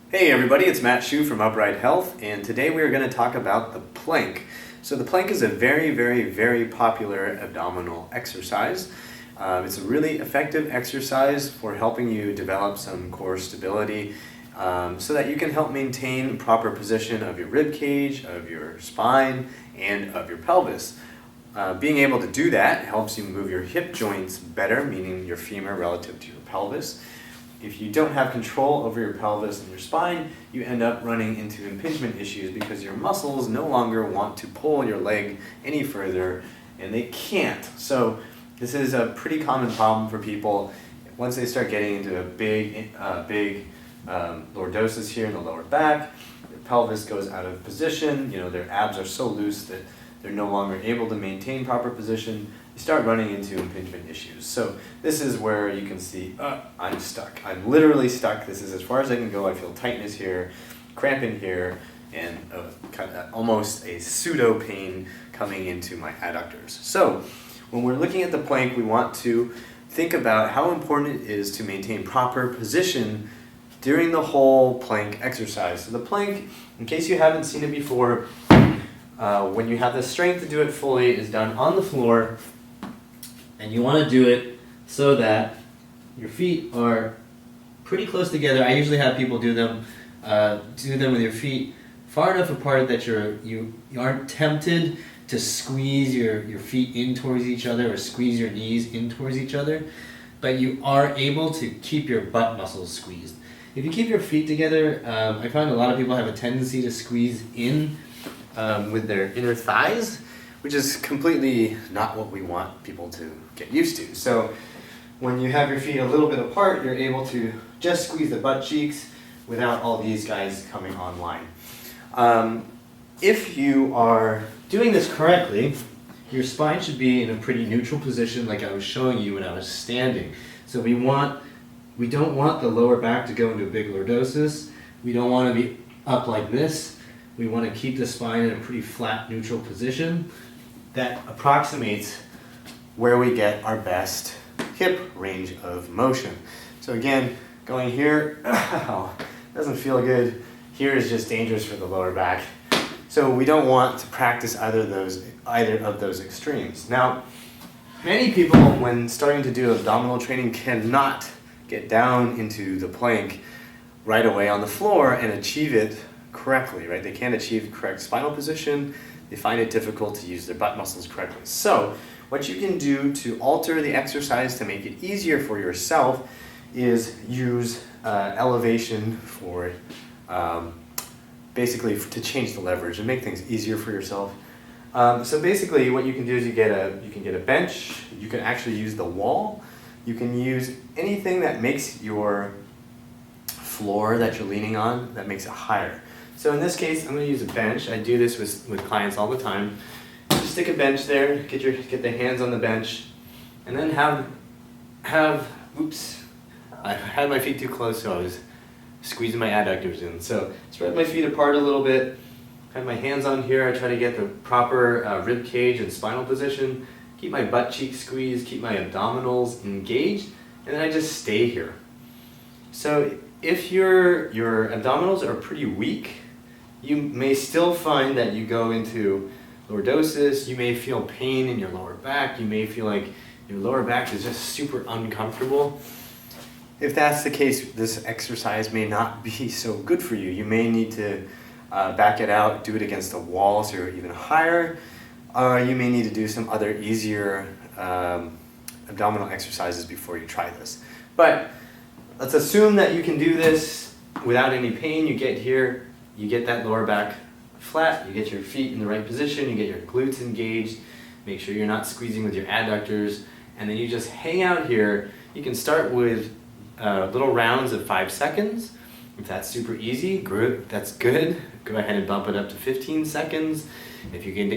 Hey everybody, it's Matt Shu from Upright Health, and today we are going to talk about the plank. So the plank is a very popular abdominal exercise. It's a really effective exercise for helping you develop some core stability so that you can help maintain proper position of your rib cage, of your spine, and of your pelvis. Being able to do that helps you move your hip joints better, meaning your femur relative to your pelvis. If you don't have control over your pelvis and your spine, you end up running into impingement issues because your muscles no longer want to pull your leg any further, and they can't. So this is a pretty common problem for people. Once they start getting into a big lordosis here in the lower back, their pelvis goes out of position, their abs are so loose that they're no longer able to maintain proper position. You start running into impingement issues. So this is where you can see, I'm stuck. I'm literally stuck. This is as far as I can go. I feel tightness here, cramping here, and almost a pseudo pain coming into my adductors. So when we're looking at the plank, we want to think about how important it is to maintain proper position during the whole plank exercise. So the plank, in case you haven't seen it before, when you have the strength to do it fully, is done on the floor, and you want to do it so that your feet are pretty close together. I usually have people do them with your feet far enough apart that you aren't tempted to squeeze your feet in towards each other or squeeze your knees in towards each other, but you are able to keep your butt muscles squeezed. If you keep your feet together, I find a lot of people have a tendency to squeeze in with their inner thighs, which is completely not what we want people to get used to. So when you have your feet a little bit apart, you're able to just squeeze the butt cheeks without all these guys coming online. If you are doing this correctly, your spine should be in a pretty neutral position like I was showing you when I was standing. So we don't want the lower back to go into a big lordosis. We don't want to be up like this. We want to keep the spine in a pretty flat, neutral position that approximates where we get our best hip range of motion. So again, going here, doesn't feel good. Here is just dangerous for the lower back. So we don't want to practice either of those extremes. Now, many people, when starting to do abdominal training, cannot get down into the plank right away on the floor and achieve it correctly, right? They can't achieve correct spinal position. They find it difficult to use their butt muscles correctly. So what you can do to alter the exercise to make it easier for yourself is use elevation for basically to change the leverage and make things easier for yourself. So basically what you can do is you can get a bench. You can actually use the wall. You can use anything that makes your floor that you're leaning on, that makes it higher. So in this case, I'm going to use a bench. I do this with clients all the time. Just stick a bench there, get the hands on the bench, and then oops, I had my feet too close, so I was squeezing my adductors in. So spread my feet apart a little bit, have my hands on here. I try to get the proper rib cage and spinal position, keep my butt cheeks squeezed, keep my abdominals engaged, and then I just stay here. So if your abdominals are pretty weak, you may still find that you go into lordosis. You may feel pain in your lower back. You may feel like your lower back is just super uncomfortable. If that's the case, this exercise may not be so good for you. You may need to back it out, do it against a wall so you're even higher. You may need to do some other easier abdominal exercises before you try this. But let's assume that you can do this without any pain. You get here, you get that lower back flat, you get your feet in the right position, you get your glutes engaged, make sure you're not squeezing with your adductors, and then you just hang out here. You can start with little rounds of 5 seconds. If that's super easy, that's good. Go ahead and bump it up to 15 seconds. If you can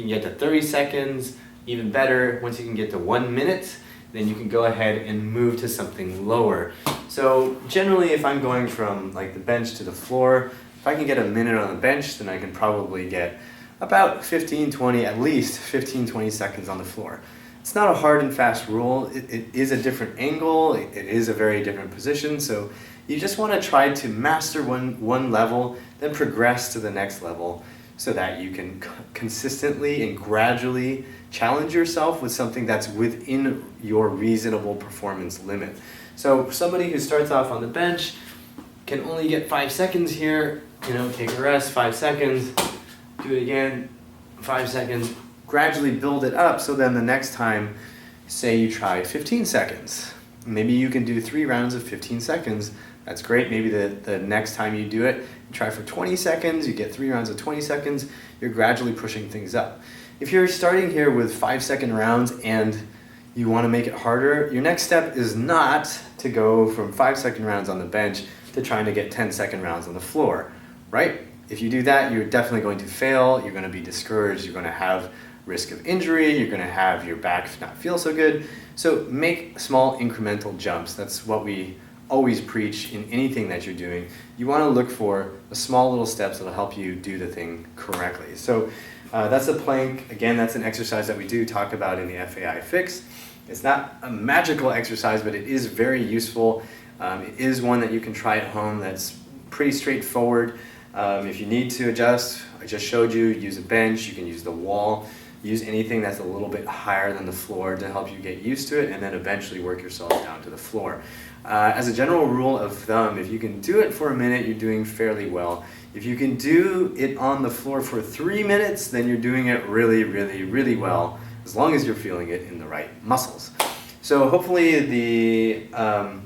get to 30 seconds, even better. Once you can get to 1 minute, then you can go ahead and move to something lower. So generally, if I'm going from like the bench to the floor, if I can get a minute on the bench, then I can probably get about 15-20, at least 15-20 seconds on the floor. It's not a hard and fast rule. It is a different angle. It is a very different position. So You just want to try to master one level, then progress to the next level so that you can consistently and gradually challenge yourself with something that's within your reasonable performance limit. So somebody who starts off on the bench can only get 5 seconds here, take a rest, 5 seconds, do it again, 5 seconds, gradually build it up so then the next time, say you tried 15 seconds. Maybe you can do 3 rounds of 15 seconds. That's great. Maybe the next time you do it, you try for 20 seconds, you get 3 rounds of 20 seconds, you're gradually pushing things up. If you're starting here with 5-second rounds and you want to make it harder, your next step is not to go from 5-second rounds on the bench to trying to get 10-second rounds on the floor, right? If you do that, you're definitely going to fail, you're going to be discouraged, you're going to have risk of injury, you're going to have your back not feel so good. So make small incremental jumps. That's what we always preach in anything that you're doing. You want to look for the small little steps that will help you do the thing correctly. So that's a plank. Again, that's an exercise that we do talk about in the FAI Fix. It's not a magical exercise, but it is very useful. It is one that you can try at home that's pretty straightforward. If you need to adjust, I just showed you, use a bench, you can use the wall, use anything that's a little bit higher than the floor to help you get used to it, and then eventually work yourself down to the floor. As a general rule of thumb, if you can do it for a minute, you're doing fairly well. If you can do it on the floor for 3 minutes, then you're doing it really, really, really well, as long as you're feeling it in the right muscles. So hopefully the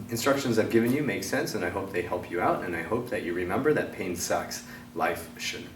instructions I've given you make sense, and I hope they help you out, and I hope that you remember that pain sucks. Life shouldn't.